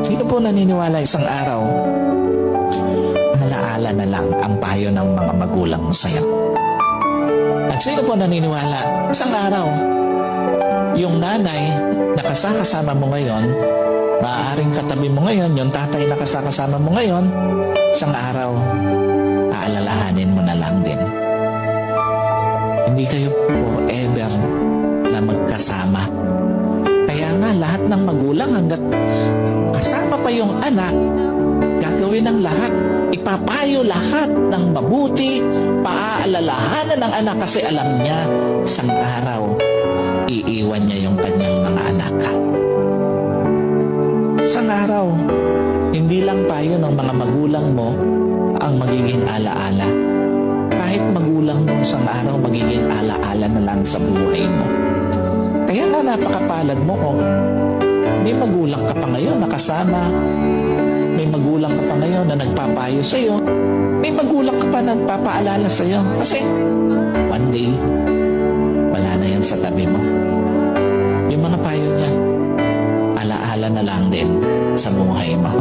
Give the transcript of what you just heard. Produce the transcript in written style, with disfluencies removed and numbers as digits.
Sino po naniniwala isang araw, alaala na lang ang payo ng mga magulang mo sa'yo? At sino po naniniwala isang araw, yung nanay na kasama mo ngayon, maaaring katabi mo ngayon, yung tatay na kasama mo ngayon, isang araw, aalalahanin mo na lang din. Hindi kayo forever na magkasama. Kaya nga, lahat ng magulang hanggat kasama pa yung anak, gagawin ng lahat. Ipapayo lahat ng mabuti, paaalalahanan ng anak kasi alam niya, isang araw, iiwan niya yung kanyang mga anak. Isang araw, hindi lang payo ng mga magulang mo ang magiging alaala. Kahit magulang mo isang araw, magiging alaala na lang sa buhay mo. Kaya nga napakapalad mo kung may magulang ka pa ngayon na kasama, may magulang ka pa ngayon na nagpapayo sa iyo, may magulang ka pa na nagpapaalala sa iyo. Kasi one day, wala na yan sa tabi mo. Yung mga payo niya, alaala na lang din sa buhay mo.